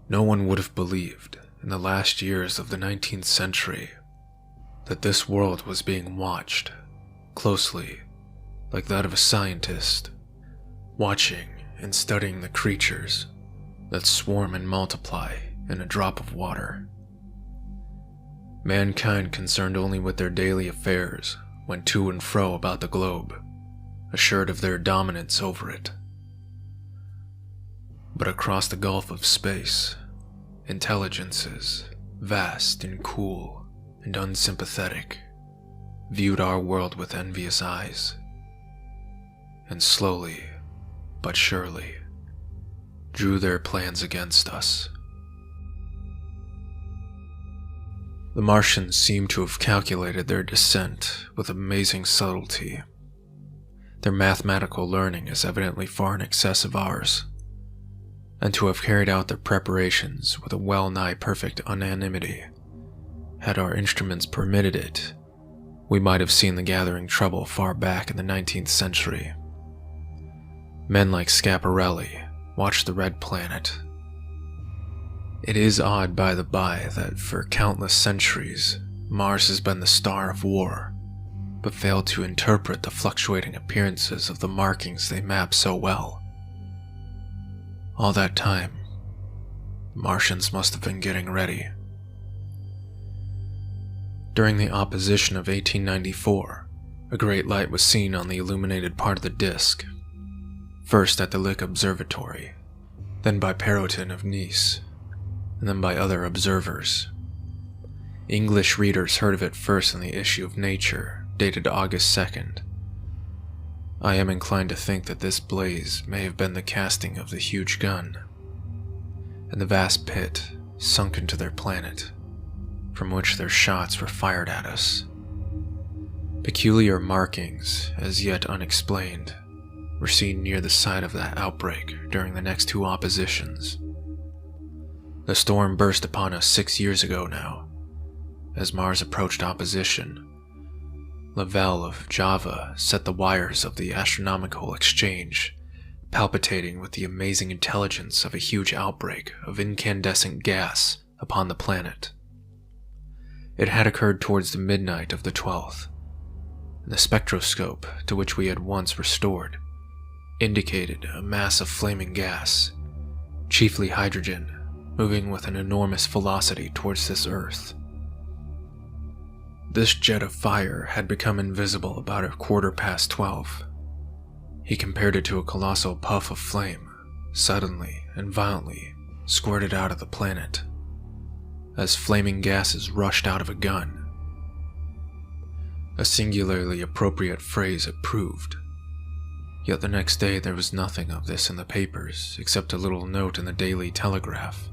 No one would have believed, in the last years of the 19th century, that this world was being watched closely, like that of a scientist, watching and studying the creatures that swarm and multiply in a drop of water. Mankind, concerned only with their daily affairs, went to and fro about the globe, assured of their dominance over it. But across the gulf of space, intelligences, vast and cool and unsympathetic, viewed our world with envious eyes, and slowly but surely drew their plans against us. The Martians seem to have calculated their descent with amazing subtlety. Their mathematical learning is evidently far in excess of ours, and to have carried out their preparations with a well-nigh perfect unanimity. Had our instruments permitted it, we might have seen the gathering trouble far back in the 19th century. Men like Schiaparelli watched the Red Planet. It is odd, by the by, that for countless centuries, Mars has been the star of war, but failed to interpret the fluctuating appearances of the markings they map so well. All that time, the Martians must have been getting ready. During the opposition of 1894, a great light was seen on the illuminated part of the disk, first at the Lick Observatory, then by Perrotin of Nice, and then by other observers. English readers heard of it first in the issue of Nature, dated August 2nd. I am inclined to think that this blaze may have been the casting of the huge gun, and the vast pit sunk into their planet, from which their shots were fired at us. Peculiar markings, as yet unexplained, were seen near the site of that outbreak during the next two oppositions. The storm burst upon us 6 years ago now. As Mars approached opposition, Lavelle of Java set the wires of the astronomical exchange palpitating with the amazing intelligence of a huge outbreak of incandescent gas upon the planet. It had occurred towards the midnight of the 12th, and the spectroscope to which we had once restored indicated a mass of flaming gas, chiefly hydrogen, moving with an enormous velocity towards this Earth. This jet of fire had become invisible about 12:15. He compared it to a colossal puff of flame, suddenly and violently squirted out of the planet, as flaming gases rushed out of a gun. A singularly appropriate phrase it proved. Yet the next day there was nothing of this in the papers except a little note in the Daily Telegraph,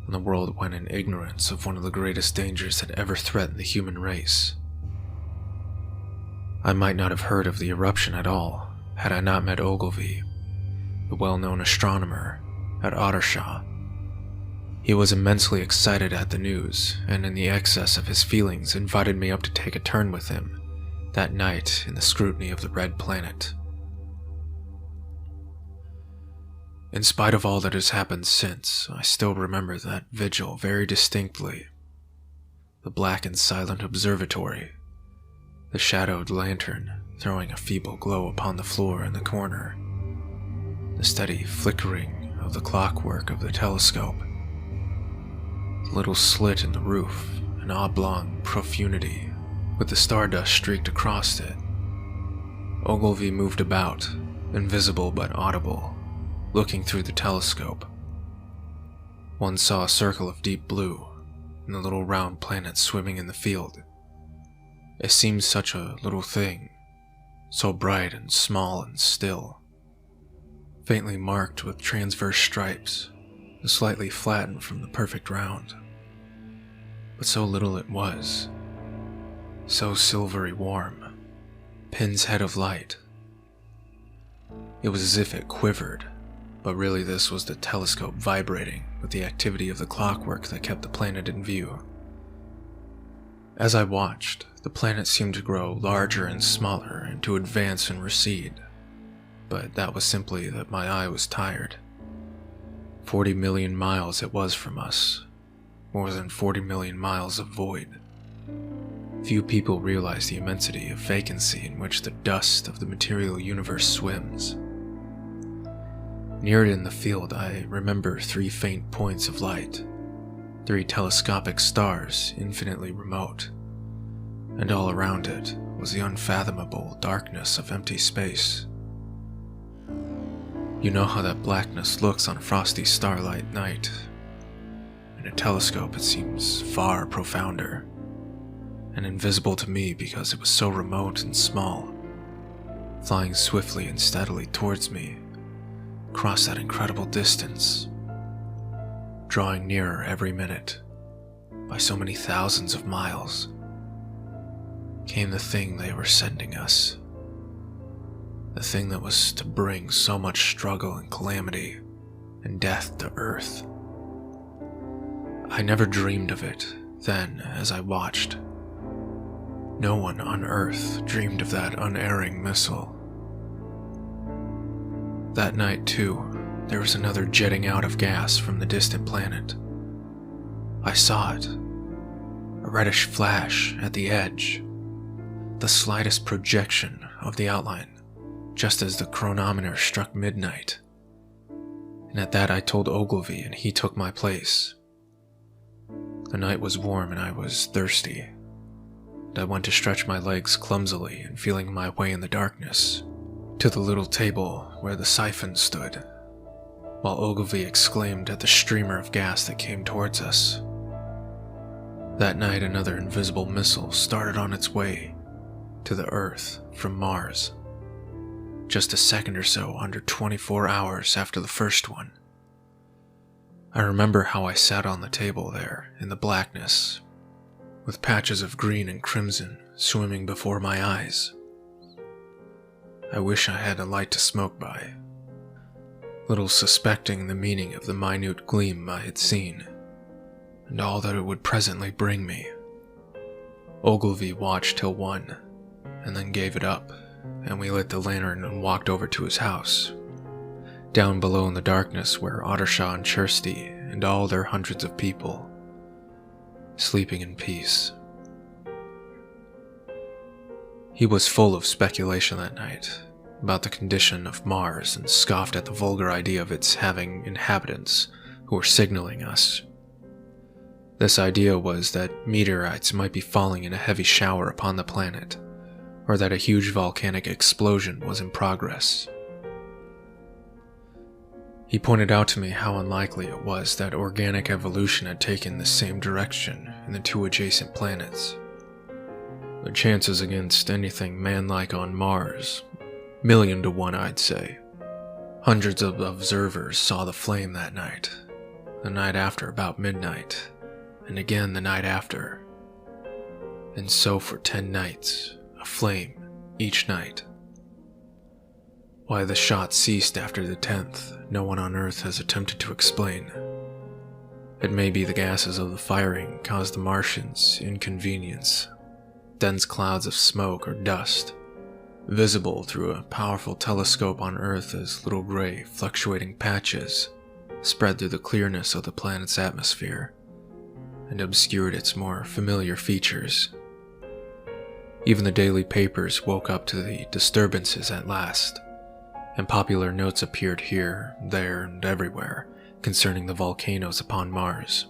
and the world went in ignorance of one of the greatest dangers that ever threatened the human race. I might not have heard of the eruption at all had I not met Ogilvy, the well-known astronomer, at Ottershaw. He was immensely excited at the news, and in the excess of his feelings invited me up to take a turn with him that night in the scrutiny of the Red Planet. In spite of all that has happened since, I still remember that vigil very distinctly. The black and silent observatory, the shadowed lantern throwing a feeble glow upon the floor in the corner, the steady flickering of the clockwork of the telescope, the little slit in the roof, an oblong profundity with the stardust streaked across it. Ogilvy moved about, invisible but audible, looking through the telescope. One saw a circle of deep blue, and the little round planet swimming in the field. It seemed such a little thing, so bright and small and still, faintly marked with transverse stripes, and slightly flattened from the perfect round. But so little it was, so silvery warm, pin's head of light. It was as if it quivered, but really this was the telescope vibrating with the activity of the clockwork that kept the planet in view. As I watched, the planet seemed to grow larger and smaller and to advance and recede, but that was simply that my eye was tired. 40 million miles it was from us, more than 40 million miles of void. Few people realize the immensity of vacancy in which the dust of the material universe swims. Near it in the field, I remember 3 faint points of light, 3 telescopic stars infinitely remote, and all around it was the unfathomable darkness of empty space. You know how that blackness looks on a frosty starlight night. In a telescope it seems far profounder, and invisible to me because it was so remote and small, flying swiftly and steadily towards me, across that incredible distance, drawing nearer every minute, by so many thousands of miles, came the thing they were sending us. The thing that was to bring so much struggle and calamity and death to Earth. I never dreamed of it then as I watched. No one on Earth dreamed of that unerring missile. That night, too, there was another jetting out of gas from the distant planet. I saw it. A reddish flash at the edge. The slightest projection of the outline, just as the chronometer struck midnight. And at that I told Ogilvy, and he took my place. The night was warm and I was thirsty, and I went to stretch my legs clumsily and feeling my way in the darkness to the little table where the siphon stood, while Ogilvy exclaimed at the streamer of gas that came towards us. That night another invisible missile started on its way to the Earth from Mars, just a second or so under 24 hours after the first one. I remember how I sat on the table there in the blackness, with patches of green and crimson swimming before my eyes. I wish I had a light to smoke by, little suspecting the meaning of the minute gleam I had seen, and all that it would presently bring me. Ogilvy watched till 1, and then gave it up, and we lit the lantern and walked over to his house, down below in the darkness where Ottershaw and Chirsty and all their hundreds of people, sleeping in peace. He was full of speculation that night about the condition of Mars and scoffed at the vulgar idea of its having inhabitants who were signaling us. This idea was that meteorites might be falling in a heavy shower upon the planet, or that a huge volcanic explosion was in progress. He pointed out to me how unlikely it was that organic evolution had taken the same direction in the 2 adjacent planets. The chances against anything man-like on Mars, 1,000,000 to 1 I'd say. Hundreds of observers saw the flame that night, the night after about midnight, and again the night after. And so for 10 nights, a flame each night. Why the shot ceased after the 10th, no one on Earth has attempted to explain. It may be the gases of the firing caused the Martians inconvenience, dense clouds of smoke or dust, visible through a powerful telescope on Earth as little gray, fluctuating patches spread through the clearness of the planet's atmosphere and obscured its more familiar features. Even the daily papers woke up to the disturbances at last, and popular notes appeared here, there, and everywhere concerning the volcanoes upon Mars.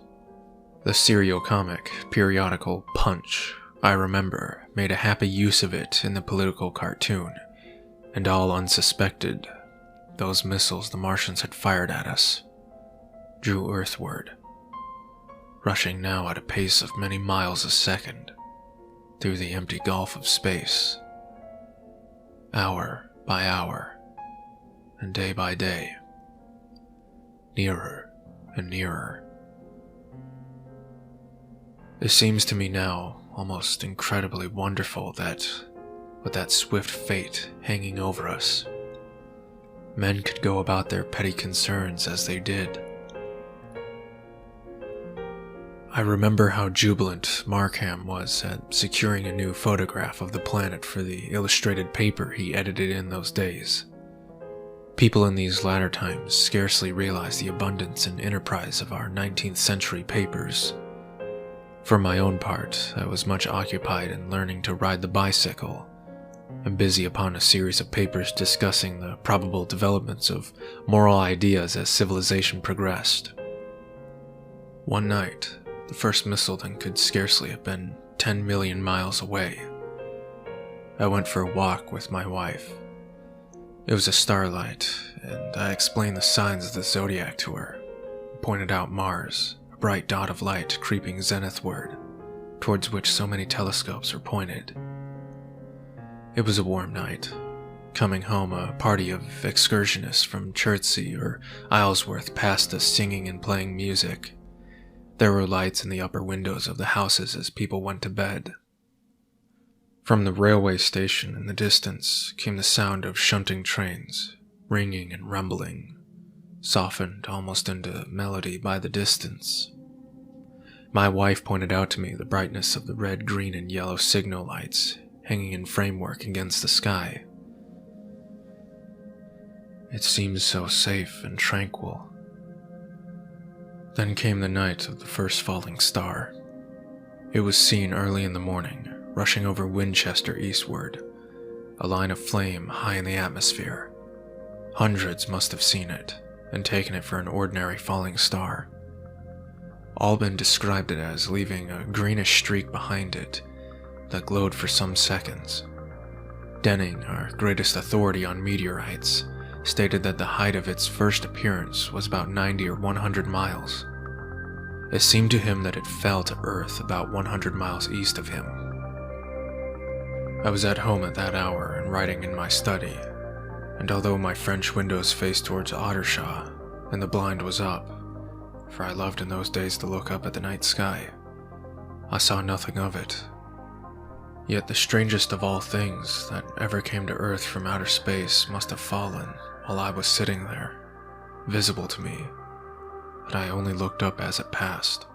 The serio-comic periodical Punch, I remember, made a happy use of it in the political cartoon, and all unsuspected, those missiles the Martians had fired at us drew earthward, rushing now at a pace of many miles a second through the empty gulf of space, hour by hour, and day by day, nearer and nearer. It seems to me now almost incredibly wonderful that, with that swift fate hanging over us, men could go about their petty concerns as they did. I remember how jubilant Markham was at securing a new photograph of the planet for the illustrated paper he edited in those days. People in these latter times scarcely realize the abundance and enterprise of our 19th century papers. For my own part, I was much occupied in learning to ride the bicycle, and busy upon a series of papers discussing the probable developments of moral ideas as civilization progressed. One night, the first missile then could scarcely have been 10 million miles away. I went for a walk with my wife. It was a starlight, and I explained the signs of the zodiac to her, pointed out Mars, a bright dot of light creeping zenithward, towards which so many telescopes were pointed. It was a warm night. Coming home, a party of excursionists from Chertsey or Isleworth passed us singing and playing music. There were lights in the upper windows of the houses as people went to bed. From the railway station in the distance came the sound of shunting trains, ringing and rumbling, softened almost into melody by the distance. My wife pointed out to me the brightness of the red, green, and yellow signal lights hanging in framework against the sky. It seemed so safe and tranquil. Then came the night of the first falling star. It was seen early in the morning, rushing over Winchester eastward, a line of flame high in the atmosphere. Hundreds must have seen it and taken it for an ordinary falling star. Albin described it as leaving a greenish streak behind it that glowed for some seconds. Denning, our greatest authority on meteorites, stated that the height of its first appearance was about 90 or 100 miles. It seemed to him that it fell to Earth about 100 miles east of him. I was at home at that hour and writing in my study, and although my French windows faced towards Ottershaw and the blind was up, for I loved in those days to look up at the night sky, I saw nothing of it. Yet the strangest of all things that ever came to Earth from outer space must have fallen while I was sitting there, visible to me, but I only looked up as it passed.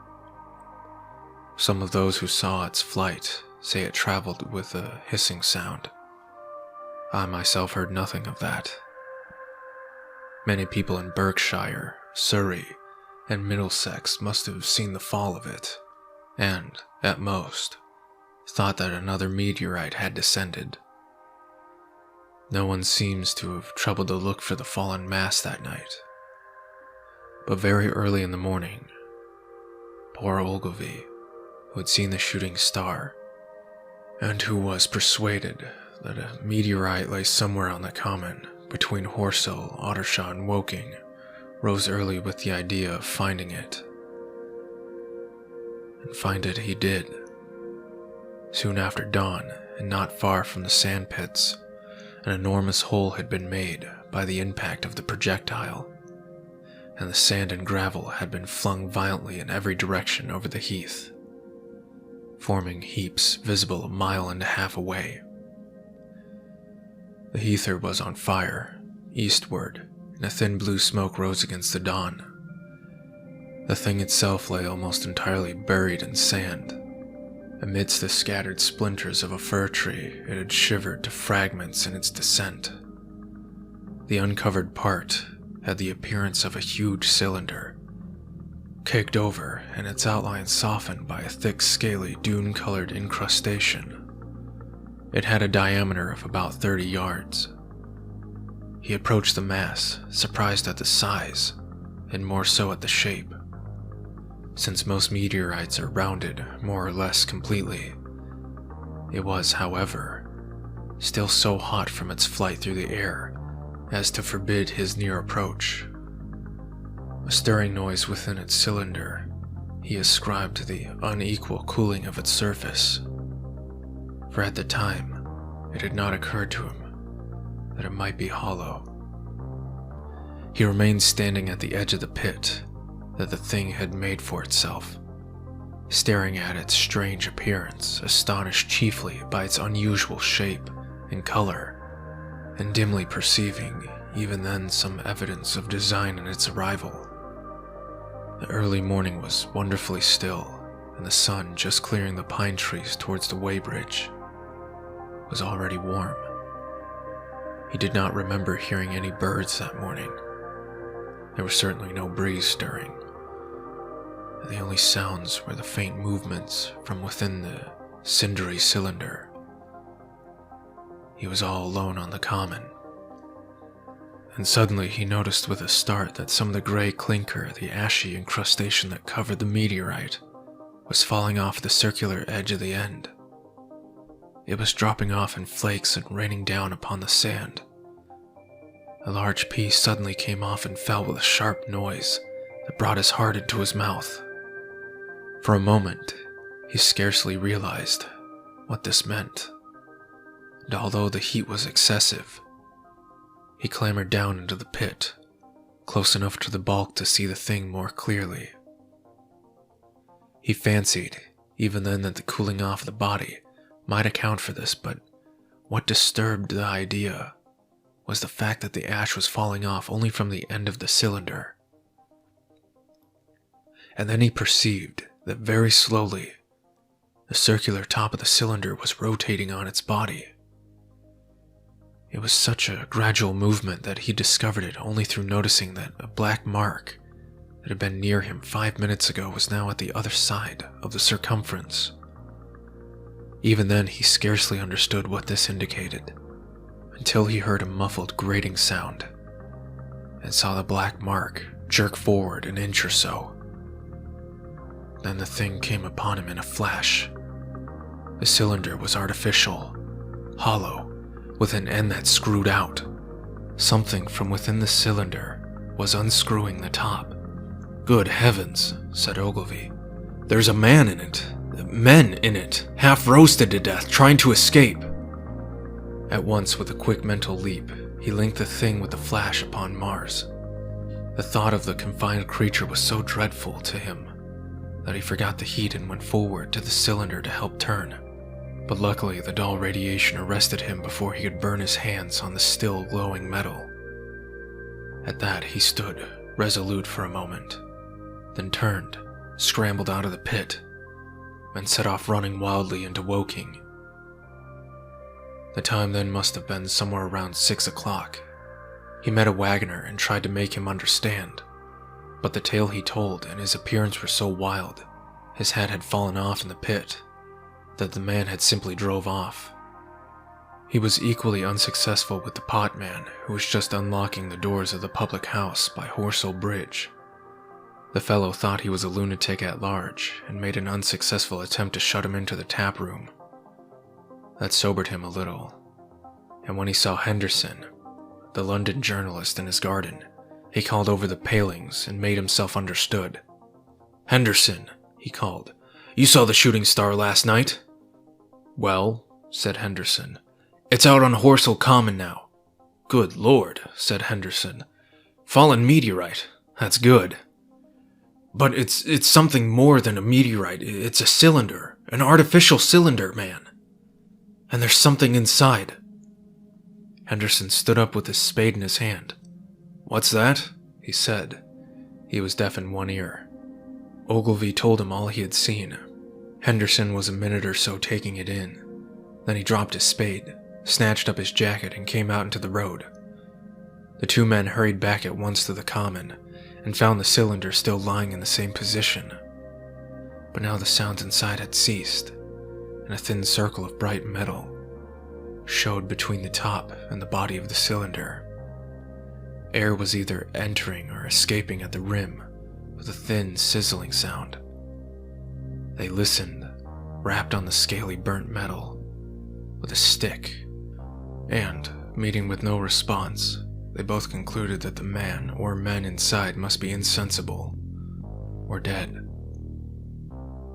Some of those who saw its flight say it traveled with a hissing sound. I myself heard nothing of that. Many people in Berkshire, Surrey, and Middlesex must have seen the fall of it, and, at most, thought that another meteorite had descended. No one seems to have troubled to look for the fallen mass that night. But very early in the morning, poor Ogilvy, who had seen the shooting star, and who was persuaded that a meteorite lay somewhere on the common between Horsell, Ottershaw, and Woking, rose early with the idea of finding it. And find it he did. Soon after dawn, and not far from the sandpits, an enormous hole had been made by the impact of the projectile, and the sand and gravel had been flung violently in every direction over the heath, forming heaps visible 1.5 miles away. The heather was on fire, eastward, and a thin blue smoke rose against the dawn. The thing itself lay almost entirely buried in sand. Amidst the scattered splinters of a fir tree, it had shivered to fragments in its descent. The uncovered part had the appearance of a huge cylinder, caked over and its outline softened by a thick, scaly, dune-colored incrustation. It had a diameter of about 30 yards. He approached the mass, surprised at the size, and more so at the shape. Since most meteorites are rounded more or less completely, it was, however, still so hot from its flight through the air as to forbid his near approach. A stirring noise within its cylinder he ascribed to the unequal cooling of its surface, for at the time it had not occurred to him that it might be hollow. He remained standing at the edge of the pit that the thing had made for itself, staring at its strange appearance, astonished chiefly by its unusual shape and color, and dimly perceiving even then some evidence of design in its arrival. The early morning was wonderfully still, and the sun, just clearing the pine trees towards the weighbridge, was already warm. He did not remember hearing any birds that morning. There was certainly no breeze stirring. The only sounds were the faint movements from within the cindery cylinder. He was all alone on the common. And suddenly he noticed with a start that some of the gray clinker, the ashy incrustation that covered the meteorite, was falling off the circular edge of the end. It was dropping off in flakes and raining down upon the sand. A large piece suddenly came off and fell with a sharp noise that brought his heart into his mouth. For a moment, he scarcely realized what this meant, and although the heat was excessive, he clambered down into the pit, close enough to the bulk to see the thing more clearly. He fancied, even then, that the cooling off of the body might account for this, but what disturbed the idea was the fact that the ash was falling off only from the end of the cylinder. And then he perceived that very slowly, the circular top of the cylinder was rotating on its body. It was such a gradual movement that he discovered it only through noticing that a black mark that had been near him 5 minutes ago was now at the other side of the circumference. Even then, he scarcely understood what this indicated, until he heard a muffled grating sound, and saw the black mark jerk forward an inch or so. Then the thing came upon him in a flash. The cylinder was artificial, hollow, with an end that screwed out. Something from within the cylinder was unscrewing the top. "Good heavens," said Ogilvy. "There's a man in it. Men in it, half roasted to death, trying to escape." At once, with a quick mental leap, he linked the thing with the flash upon Mars. The thought of the confined creature was so dreadful to him that he forgot the heat and went forward to the cylinder to help turn. But luckily, the dull radiation arrested him before he could burn his hands on the still glowing metal. At that, he stood, resolute for a moment, then turned, scrambled out of the pit, and set off running wildly into Woking. The time then must have been somewhere around 6 o'clock. He met a wagoner and tried to make him understand, but the tale he told and his appearance were so wild, his hat had fallen off in the pit, that the man had simply drove off. He was equally unsuccessful with the potman, who was just unlocking the doors of the public house by Horsell Bridge. The fellow thought he was a lunatic at large, and made an unsuccessful attempt to shut him into the tap room. That sobered him a little, and when he saw Henderson, the London journalist, in his garden, he called over the palings and made himself understood. "Henderson," he called, "you saw the shooting star last night?" "Well," said Henderson, "it's out on Horsell Common now." "Good Lord," said Henderson. "Fallen meteorite, that's good." "But it's something more than a meteorite. It's a cylinder, an artificial cylinder, man. And there's something inside." Henderson stood up with his spade in his hand. "What's that?" he said. He was deaf in one ear. Ogilvy told him all he had seen. Henderson was a minute or so taking it in. Then he dropped his spade, snatched up his jacket, and came out into the road. The two men hurried back at once to the common, and found the cylinder still lying in the same position. But now the sounds inside had ceased, and a thin circle of bright metal showed between the top and the body of the cylinder. Air was either entering or escaping at the rim with a thin, sizzling sound. They listened, rapped on the scaly burnt metal with a stick, and, meeting with no response, they both concluded that the man or men inside must be insensible or dead.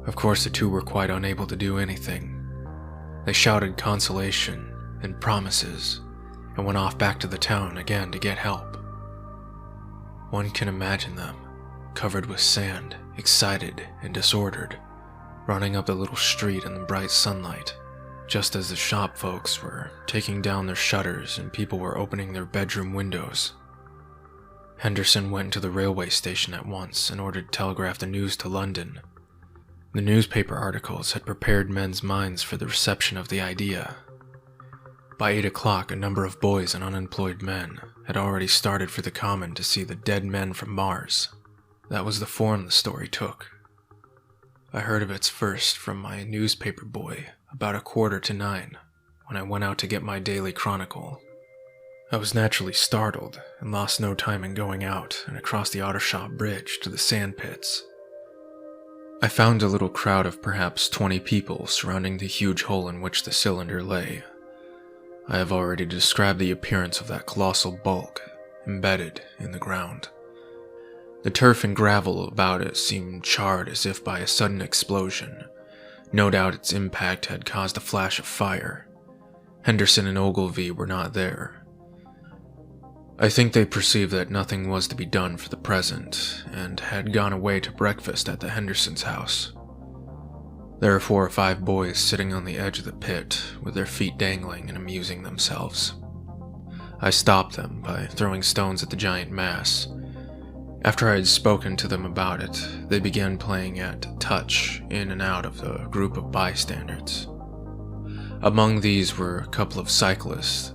Of course, the two were quite unable to do anything. They shouted consolation and promises and went off back to the town again to get help. One can imagine them, covered with sand, excited and disordered, running up the little street in the bright sunlight, just as the shop folks were taking down their shutters and people were opening their bedroom windows. Henderson went to the railway station at once in order to telegraph the news to London. The newspaper articles had prepared men's minds for the reception of the idea. By 8 o'clock, a number of boys and unemployed men had already started for the common to see the dead men from Mars. That was the form the story took. I heard of its first from my newspaper boy about 8:45 when I went out to get my daily chronicle. I was naturally startled and lost no time in going out and across the Ottershaw Bridge to the sand pits. I found a little crowd of perhaps 20 people surrounding the huge hole in which the cylinder lay. I have already described the appearance of that colossal bulk embedded in the ground. The turf and gravel about it seemed charred as if by a sudden explosion. No doubt its impact had caused a flash of fire. Henderson and Ogilvy were not there. I think they perceived that nothing was to be done for the present, and had gone away to breakfast at the Hendersons' house. There were 4 or 5 boys sitting on the edge of the pit, with their feet dangling and amusing themselves. I stopped them by throwing stones at the giant mass. After I had spoken to them about it, they began playing at touch in and out of the group of bystanders. Among these were a couple of cyclists,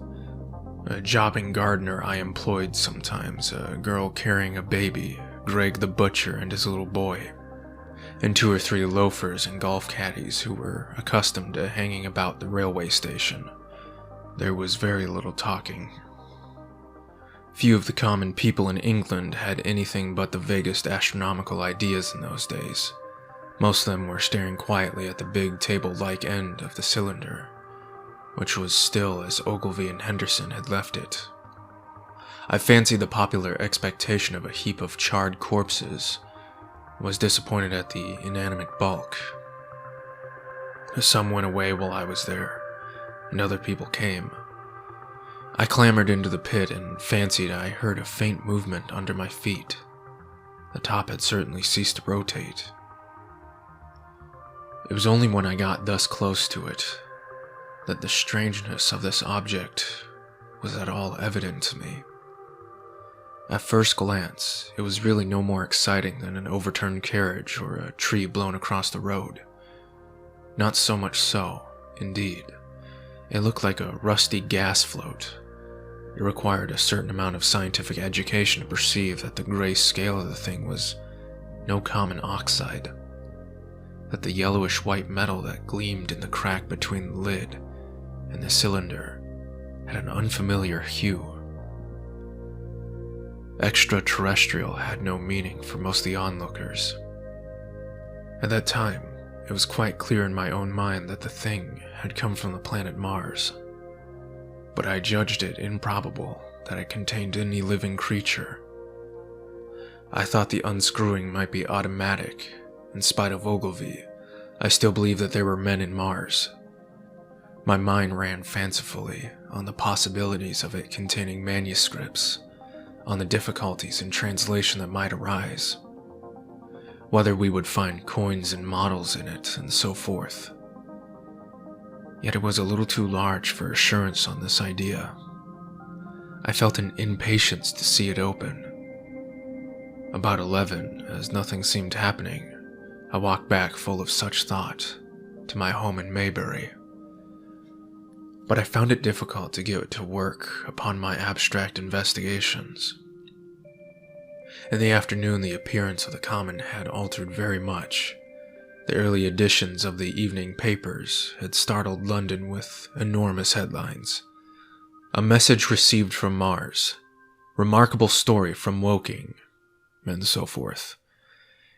a jobbing gardener I employed sometimes, a girl carrying a baby, Greg the butcher and his little boy, and 2 or 3 loafers and golf caddies who were accustomed to hanging about the railway station. There was very little talking. Few of the common people in England had anything but the vaguest astronomical ideas in those days. Most of them were staring quietly at the big table-like end of the cylinder, which was still as Ogilvy and Henderson had left it. I fancy the popular expectation of a heap of charred corpses was disappointed at the inanimate bulk. Some went away while I was there, and other people came. I clambered into the pit and fancied I heard a faint movement under my feet. The top had certainly ceased to rotate. It was only when I got thus close to it that the strangeness of this object was at all evident to me. At first glance, it was really no more exciting than an overturned carriage or a tree blown across the road. Not so much so, indeed. It looked like a rusty gas float. It required a certain amount of scientific education to perceive that the gray scale of the thing was no common oxide, that the yellowish-white metal that gleamed in the crack between the lid and the cylinder had an unfamiliar hue. Extraterrestrial had no meaning for most of the onlookers. At that time, it was quite clear in my own mind that the thing had come from the planet Mars, but I judged it improbable that it contained any living creature. I thought the unscrewing might be automatic. In spite of Ogilvy, I still believed that there were men in Mars. My mind ran fancifully on the possibilities of it containing manuscripts, on the difficulties in translation that might arise, whether we would find coins and models in it, and so forth. Yet it was a little too large for assurance on this idea. I felt an impatience to see it open. About 11, as nothing seemed happening, I walked back full of such thought to my home in Maybury. But I found it difficult to get to work upon my abstract investigations. In the afternoon, the appearance of the common had altered very much. The early editions of the evening papers had startled London with enormous headlines. A message received from Mars, remarkable story from Woking, and so forth.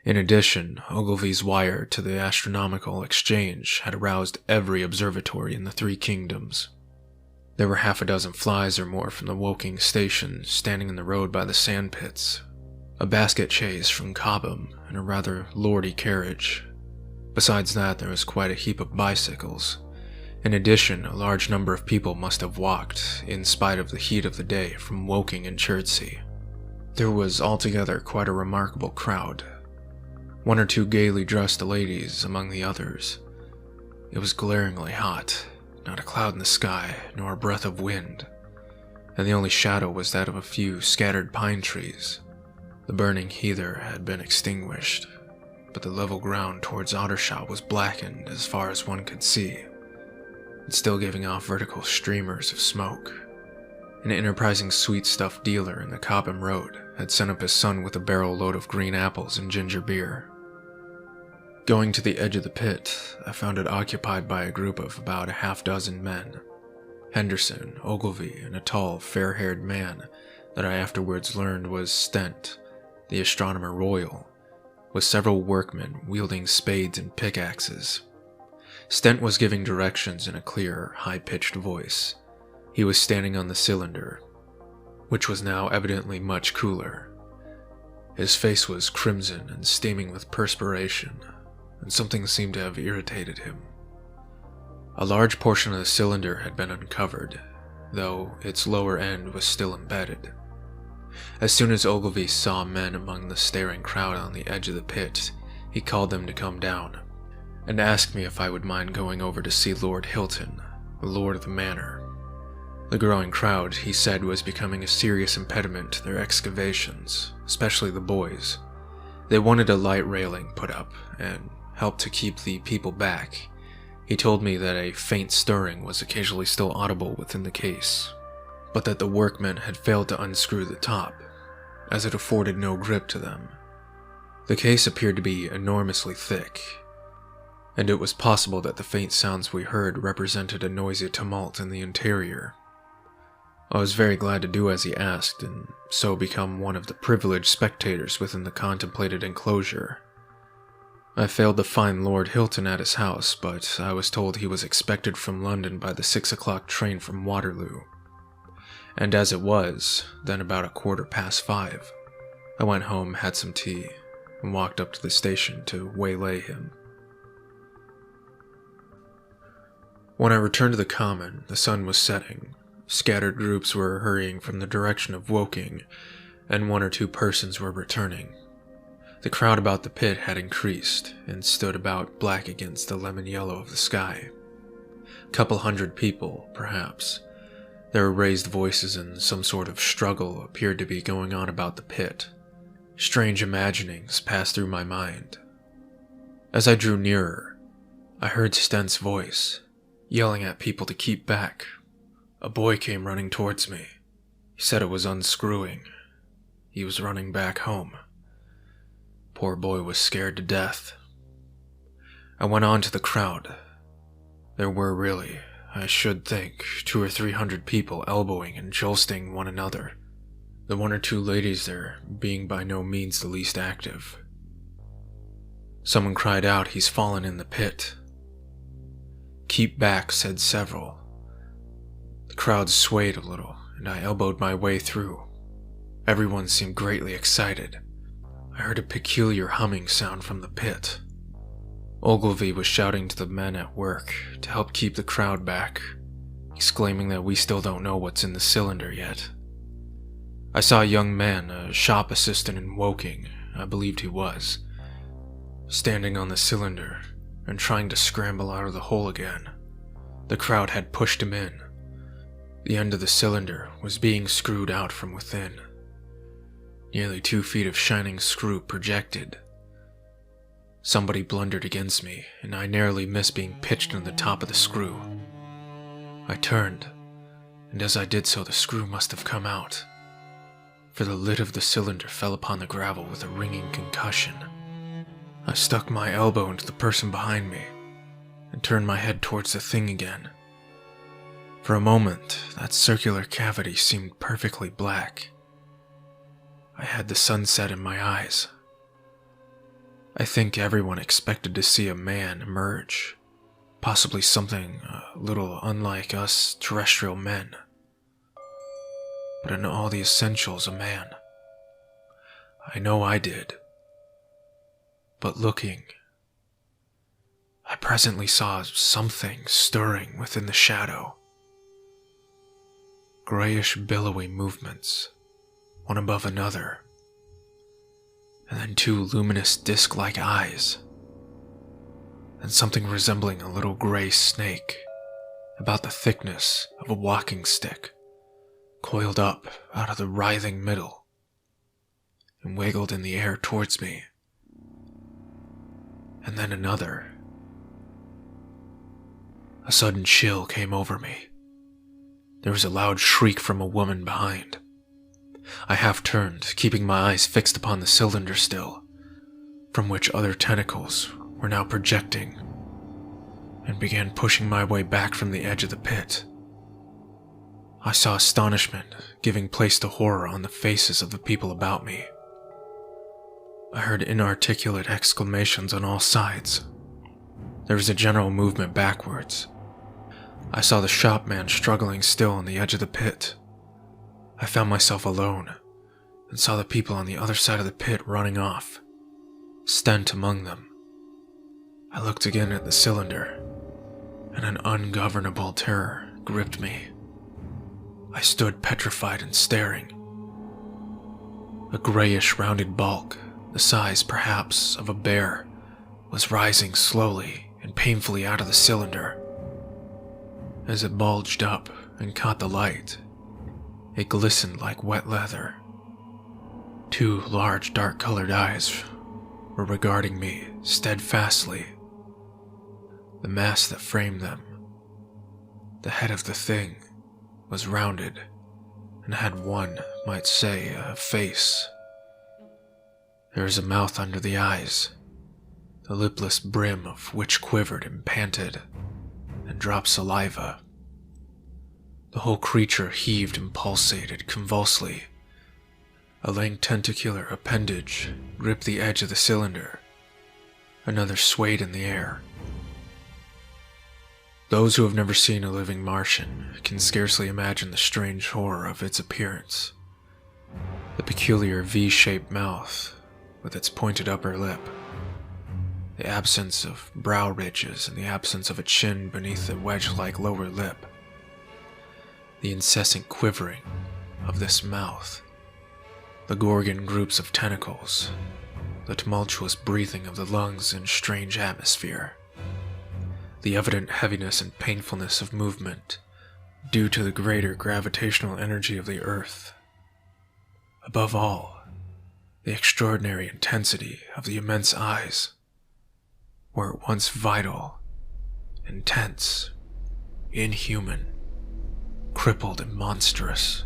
In addition, Ogilvy's wire to the Astronomical Exchange had aroused every observatory in the 3 kingdoms. There were 6 flies or more from the Woking station standing in the road by the sand pits, a basket chaise from Cobham, and a rather lordy carriage. Besides that, there was quite a heap of bicycles. In addition, a large number of people must have walked, in spite of the heat of the day, from Woking and Chertsey. There was altogether quite a remarkable crowd. 1 or 2 gaily dressed ladies among the others. It was glaringly hot, not a cloud in the sky, nor a breath of wind, and the only shadow was that of a few scattered pine trees. The burning heather had been extinguished, but the level ground towards Ottershaw was blackened as far as one could see. and still giving off vertical streamers of smoke. An enterprising sweet-stuff dealer in the Cobham Road had sent up his son with a barrel load of green apples and ginger beer. Going to the edge of the pit, I found it occupied by a group of about a half-dozen men. Henderson, Ogilvy, and a tall, fair-haired man that I afterwards learned was Stent, the Astronomer Royal, with several workmen wielding spades and pickaxes. Stent was giving directions in a clear, high-pitched voice. He was standing on the cylinder, which was now evidently much cooler. His face was crimson and steaming with perspiration, and something seemed to have irritated him. A large portion of the cylinder had been uncovered, though its lower end was still embedded. As soon as Ogilvy saw men among the staring crowd on the edge of the pit, he called them to come down, and asked me if I would mind going over to see Lord Hilton, the lord of the manor. The growing crowd, he said, was becoming a serious impediment to their excavations, especially the boys. They wanted a light railing put up, and help to keep the people back. He told me that a faint stirring was occasionally still audible within the case, but that the workmen had failed to unscrew the top, as it afforded no grip to them. The case appeared to be enormously thick, and it was possible that the faint sounds we heard represented a noisy tumult in the interior. I was very glad to do as he asked, and so become one of the privileged spectators within the contemplated enclosure. I failed to find Lord Hilton at his house, but I was told he was expected from London by the 6 o'clock train from Waterloo. And as it was, then about 5:15, I went home, had some tea, and walked up to the station to waylay him. When I returned to the common, the sun was setting. Scattered groups were hurrying from the direction of Woking, and 1 or 2 persons were returning. The crowd about the pit had increased, and stood about black against the lemon yellow of the sky. A couple hundred people, perhaps. Their raised voices and some sort of struggle appeared to be going on about the pit. Strange imaginings passed through my mind. As I drew nearer, I heard Stent's voice, yelling at people to keep back. A boy came running towards me. He said it was unscrewing. He was running back home. Poor boy was scared to death. I went on to the crowd. There were really, I should think, 200 or 300 people elbowing and jostling one another, the 1 or 2 ladies there being by no means the least active. Someone cried out, "He's fallen in the pit." "Keep back," said several. The crowd swayed a little, and I elbowed my way through. Everyone seemed greatly excited. I heard a peculiar humming sound from the pit. Ogilvy was shouting to the men at work to help keep the crowd back, exclaiming that we still don't know what's in the cylinder yet. I saw a young man, a shop assistant in Woking, I believed he was, standing on the cylinder and trying to scramble out of the hole again. The crowd had pushed him in. The end of the cylinder was being screwed out from within. Nearly 2 feet of shining screw projected. Somebody blundered against me, and I narrowly missed being pitched on the top of the screw. I turned, and as I did so the screw must have come out, for the lid of the cylinder fell upon the gravel with a ringing concussion. I stuck my elbow into the person behind me, and turned my head towards the thing again. For a moment, that circular cavity seemed perfectly black. I had the sunset in my eyes. I think everyone expected to see a man emerge, possibly something a little unlike us terrestrial men, but in all the essentials a man. I know I did. But looking, I presently saw something stirring within the shadow. Grayish billowy movements, one above another, and then 2 luminous disc-like eyes, and something resembling a little gray snake, about the thickness of a walking stick, coiled up out of the writhing middle, and wiggled in the air towards me. And then another. A sudden chill came over me. There was a loud shriek from a woman behind. I half turned, keeping my eyes fixed upon the cylinder still, from which other tentacles were now projecting, and began pushing my way back from the edge of the pit. I saw astonishment giving place to horror on the faces of the people about me. I heard inarticulate exclamations on all sides. There was a general movement backwards. I saw the shopman struggling still on the edge of the pit. I found myself alone, and saw the people on the other side of the pit running off, Stent among them. I looked again at the cylinder, and an ungovernable terror gripped me. I stood petrified and staring. A grayish rounded bulk, the size perhaps of a bear, was rising slowly and painfully out of the cylinder. As it bulged up and caught the light, it glistened like wet leather. Two large dark-colored eyes were regarding me steadfastly. The mask that framed them, the head of the thing, was rounded and had one might say a face. There was a mouth under the eyes, the lipless brim of which quivered and panted and dropped saliva. The whole creature heaved and pulsated convulsively. A lank tentacular appendage gripped the edge of the cylinder. Another swayed in the air. Those who have never seen a living Martian can scarcely imagine the strange horror of its appearance. The peculiar V-shaped mouth with its pointed upper lip, the absence of brow ridges and the absence of a chin beneath the wedge-like lower lip, the incessant quivering of this mouth, the gorgon groups of tentacles, the tumultuous breathing of the lungs in strange atmosphere, the evident heaviness and painfulness of movement due to the greater gravitational energy of the earth. Above all, the extraordinary intensity of the immense eyes, were at once vital, intense, inhuman, crippled and monstrous.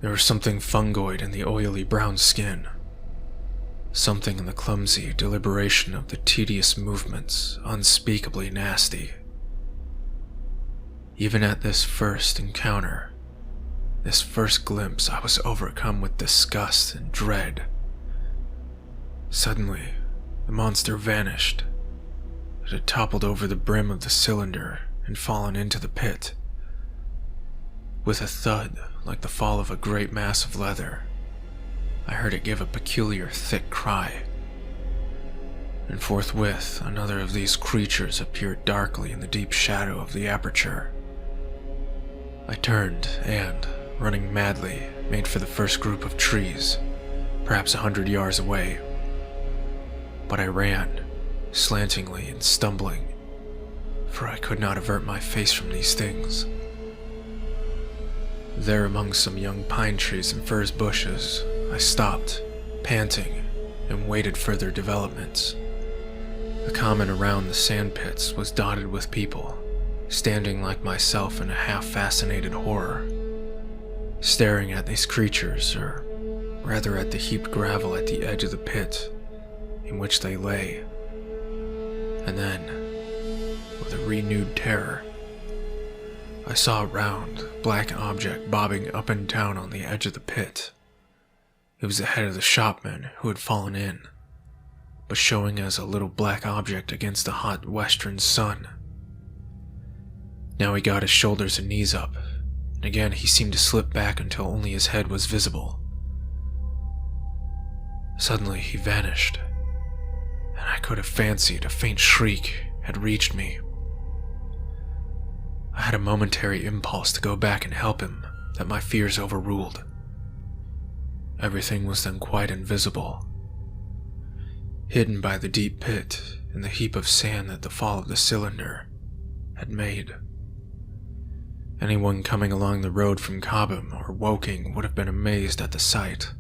There was something fungoid in the oily brown skin, something in the clumsy deliberation of the tedious movements unspeakably nasty. Even at this first encounter, this first glimpse, I was overcome with disgust and dread. Suddenly, the monster vanished. It had toppled over the brim of the cylinder and fallen into the pit. With a thud like the fall of a great mass of leather, I heard it give a peculiar thick cry, and forthwith another of these creatures appeared darkly in the deep shadow of the aperture. I turned and, running madly, made for the first group of trees, perhaps 100 yards away. But I ran, slantingly and stumbling, for I could not avert my face from these things. There among some young pine trees and furze bushes, I stopped, panting, and waited further developments. The common around the sand pits was dotted with people, standing like myself in a half-fascinated horror, staring at these creatures, or rather at the heaped gravel at the edge of the pit in which they lay. And then, with a renewed terror, I saw a round, black object bobbing up and down on the edge of the pit. It was the head of the shopman who had fallen in, but showing as a little black object against the hot western sun. Now he got his shoulders and knees up, and again he seemed to slip back until only his head was visible. Suddenly he vanished, and I could have fancied a faint shriek had reached me. I had a momentary impulse to go back and help him that my fears overruled. Everything was then quite invisible, hidden by the deep pit and the heap of sand that the fall of the cylinder had made. Anyone coming along the road from Cobham or Woking would have been amazed at the sight.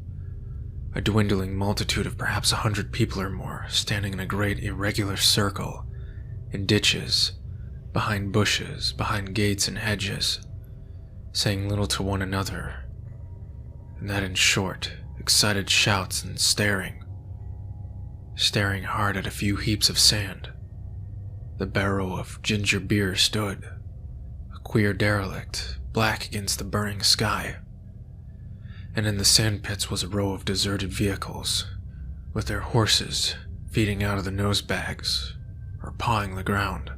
A dwindling multitude of perhaps 100 people or more standing in a great irregular circle, in ditches, behind bushes, behind gates and hedges, saying little to one another, and that in short, excited shouts and staring hard at a few heaps of sand. The barrel of ginger beer stood, a queer derelict, black against the burning sky, and in the sand pits was a row of deserted vehicles, with their horses feeding out of the nose bags or pawing the ground.